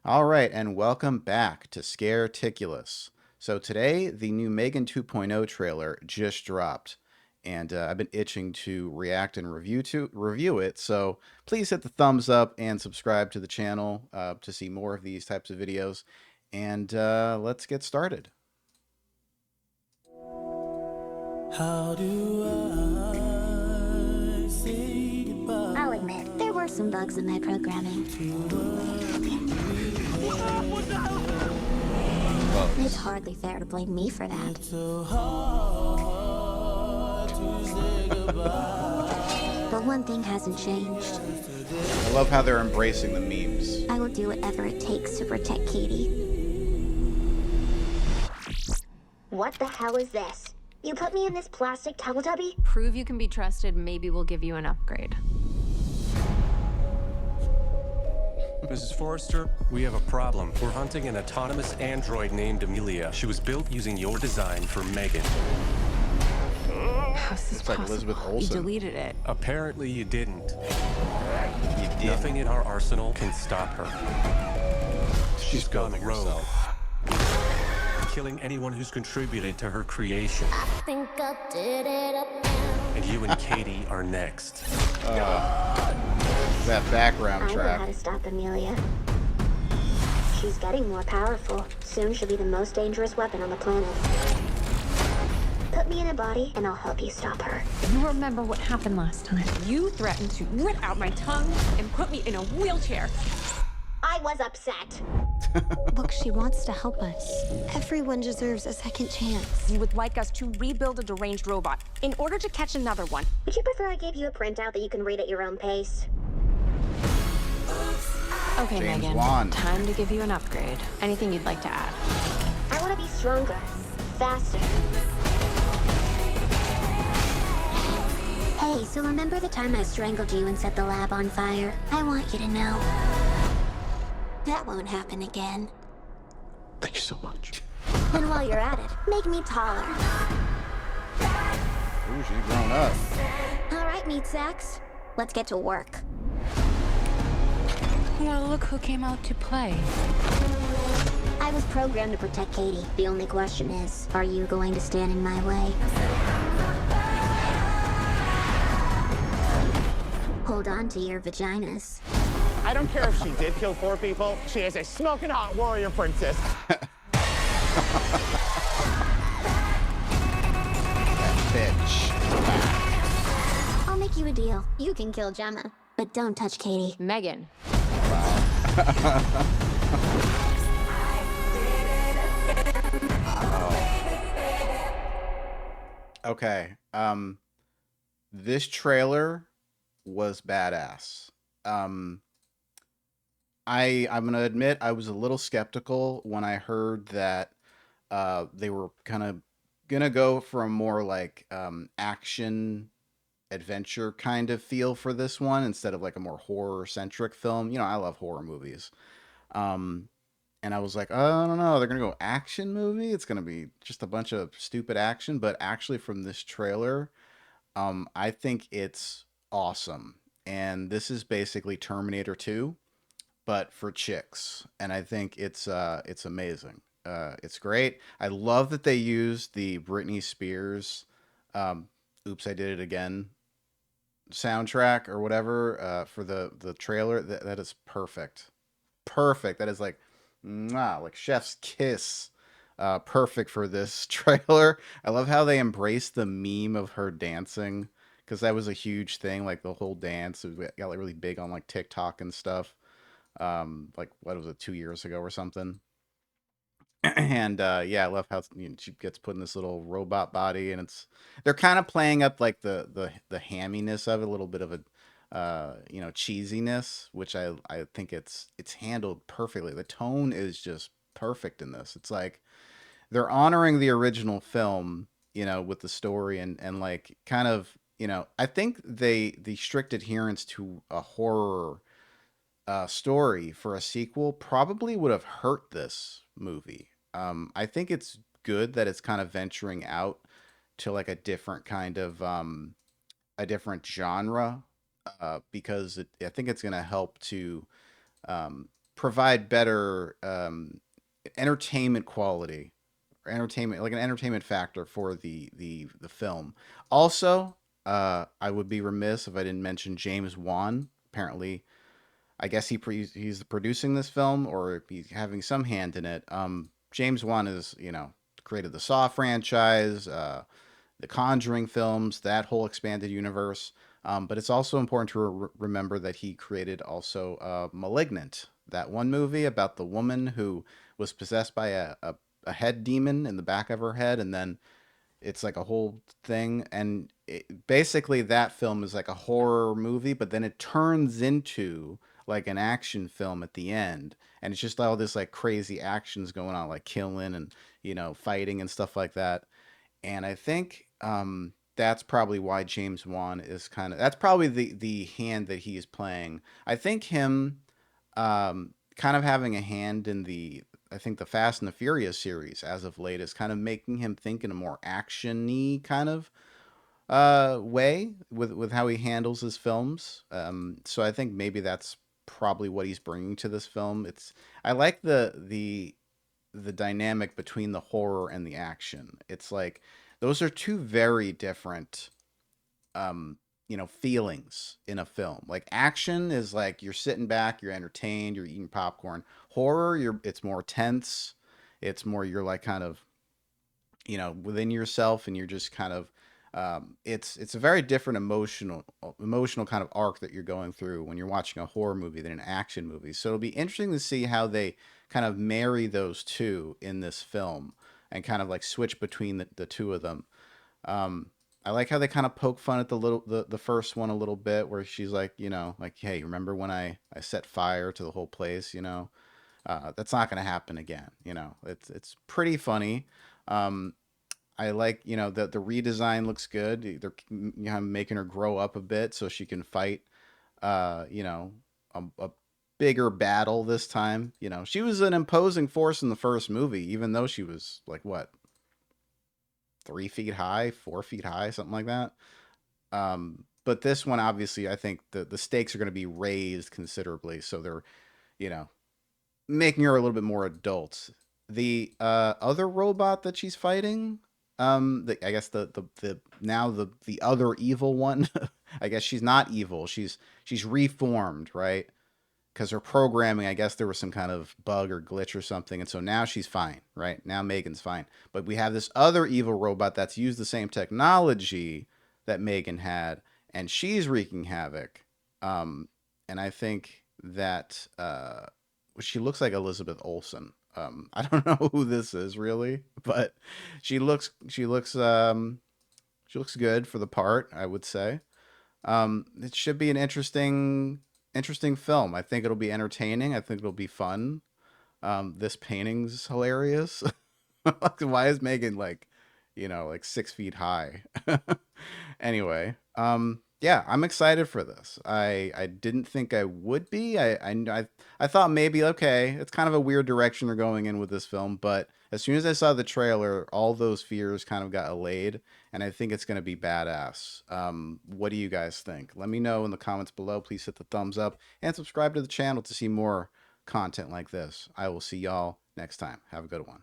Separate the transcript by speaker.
Speaker 1: All right, and welcome back to Scareticulous. So today, the new M3GAN 2.0 trailer just dropped, and I've been itching to react and review it. So please hit the thumbs up and subscribe to the channel to see more of these types of videos. And let's get started.
Speaker 2: How do I say goodbye?
Speaker 3: I'll admit, there were some bugs in my programming. It's hardly fair to blame me for that.
Speaker 2: So hard to say goodbye.
Speaker 3: But one thing hasn't changed.
Speaker 1: I love how they're embracing the memes.
Speaker 3: I will do whatever it takes to protect Katie. What the hell is this? You put me in this plastic Teletubby?
Speaker 4: Prove you can be trusted, maybe we'll give you an upgrade.
Speaker 5: Mrs. Forrester, we have a problem. We're hunting an autonomous android named Amelia. She was built using your design for M3GAN.
Speaker 4: How's this
Speaker 1: It's like
Speaker 4: possible?
Speaker 1: Elizabeth
Speaker 4: You
Speaker 1: Olsen.
Speaker 4: deleted it.
Speaker 5: Apparently you didn't.
Speaker 1: You did.
Speaker 5: Nothing in our arsenal can stop her. She's gone
Speaker 1: building
Speaker 5: rogue,
Speaker 1: herself.
Speaker 5: killing anyone who's contributed to her creation.
Speaker 3: Think I did it up.
Speaker 5: And you and Katie are next.
Speaker 1: That background
Speaker 3: I know
Speaker 1: track.
Speaker 3: how to stop Amelia. She's getting more powerful. Soon she'll be the most dangerous weapon on the planet. Put me in a body, and I'll help you stop her.
Speaker 4: You remember what happened last time. You threatened to rip out my tongue and put me in a wheelchair.
Speaker 3: I was upset.
Speaker 6: Look, she wants to help us. Everyone deserves a second chance.
Speaker 4: You would like us to rebuild a deranged robot in order to catch another one.
Speaker 3: Would you prefer I gave you a printout that you can read at your own pace?
Speaker 4: Okay,
Speaker 1: James
Speaker 4: M3GAN.
Speaker 1: Wan.
Speaker 4: Time to give you an upgrade. Anything you'd like to add?
Speaker 3: I want to be stronger, faster. Hey, so remember the time I strangled you and set the lab on fire? I want you to know that won't happen again.
Speaker 1: Thank you so much.
Speaker 3: And while you're at it, make me taller.
Speaker 1: Ooh, she's grown up.
Speaker 3: All right, meat sacks. Let's get to work.
Speaker 4: Well, look who came out to play.
Speaker 3: I was programmed to protect Katie. The only question is, are you going to stand in my way? Hold on to your vaginas.
Speaker 7: I don't care if she did kill 4 people. She is a smoking hot warrior princess.
Speaker 1: Bitch.
Speaker 3: I'll make you a deal. You can kill Gemma, but don't touch Katie.
Speaker 4: M3GAN.
Speaker 1: Okay. This trailer was badass. I'm gonna admit I was a little skeptical when I heard that they were kind of gonna go for a more like action adventure kind of feel for this one instead of like a more horror centric film. You know, I love horror movies. Um, and I was like, oh, I don't know, they're gonna go action movie. It's gonna be just a bunch of stupid action, but actually from this trailer, I think it's awesome. And this is basically Terminator 2, but for chicks. And I think it's amazing. It's great. I love that they used the Britney Spears "Oops, I Did It Again" soundtrack or whatever for the trailer. That is perfect. Perfect. That is like chef's kiss. Perfect for this trailer. I love how they embraced the meme of her dancing because that was a huge thing. Like the whole dance it got like really big on like TikTok and stuff. Like what was it, 2 years ago or something? And yeah, I love how she gets put in this little robot body, and they're kind of playing up like the hamminess of it, a little bit of a cheesiness, which I think it's handled perfectly. The tone is just perfect in this. It's like they're honoring the original film, with the story and like kind of, I think the strict adherence to a horror story for a sequel probably would have hurt this movie. I think it's good that it's kind of venturing out to like a different kind of a different genre because I think it's going to help to provide better entertainment quality, or entertainment, like an entertainment factor for the film. Also, I would be remiss if I didn't mention James Wan. Apparently, I guess he's producing this film, or he's having some hand in it. James Wan is, created the Saw franchise, the Conjuring films, that whole expanded universe. But it's also important to remember that he created also *Malignant*, that one movie about the woman who was possessed by a head demon in the back of her head, and then it's like a whole thing. And basically, that film is like a horror movie, but then it turns into like an action film at the end, and it's just all this like crazy actions going on, like killing and fighting and stuff like that. And I think that's probably why James Wan is kind of, that's probably the hand that he is playing. I think him kind of having a hand in the, I think the Fast and the Furious series as of late is kind of making him think in a more action-y kind of way with how he handles his films. So I think maybe that's probably what he's bringing to this film. It's, I like the dynamic between the horror and the action. It's like those are two very different feelings in a film. Like action is like you're sitting back, you're entertained, you're eating popcorn. Horror, it's more tense. It's more you're like kind of, within yourself, and you're just kind of it's a very different emotional kind of arc that you're going through when you're watching a horror movie than an action movie. So it'll be interesting to see how they kind of marry those two in this film and kind of like switch between the two of them. um I like how they kind of poke fun at the first one a little bit, where she's like, like, hey, remember when I set fire to the whole place? That's not going to happen again. It's pretty funny. um I like, the redesign looks good. They're making her grow up a bit so she can fight, a bigger battle this time. She was an imposing force in the first movie, even though she was like what, 3 feet high, 4 feet high, something like that. But this one, obviously, I think the stakes are going to be raised considerably, so they're, you know, making her a little bit more adult. The other robot that she's fighting, I guess the now the other evil one, I guess she's not evil. She's reformed, right? Because her programming, I guess there was some kind of bug or glitch or something, and so now she's fine, right? Now M3GAN's fine. But we have this other evil robot that's used the same technology that M3GAN had, and she's wreaking havoc. Um, and I think that she looks like Elizabeth Olsen. I don't know who this is really, but she looks good for the part, I would say. It should be an interesting film. I think it'll be entertaining. I think it'll be fun. This painting's hilarious. Why is M3GAN like, like 6 feet high? Anyway, yeah, I'm excited for this. I didn't think I would be. I thought maybe, okay, it's kind of a weird direction they're going in with this film, but as soon as I saw the trailer, all those fears kind of got allayed, and I think it's going to be badass. What do you guys think? Let me know in the comments below. Please hit the thumbs up and subscribe to the channel to see more content like this. I will see y'all next time. Have a good one.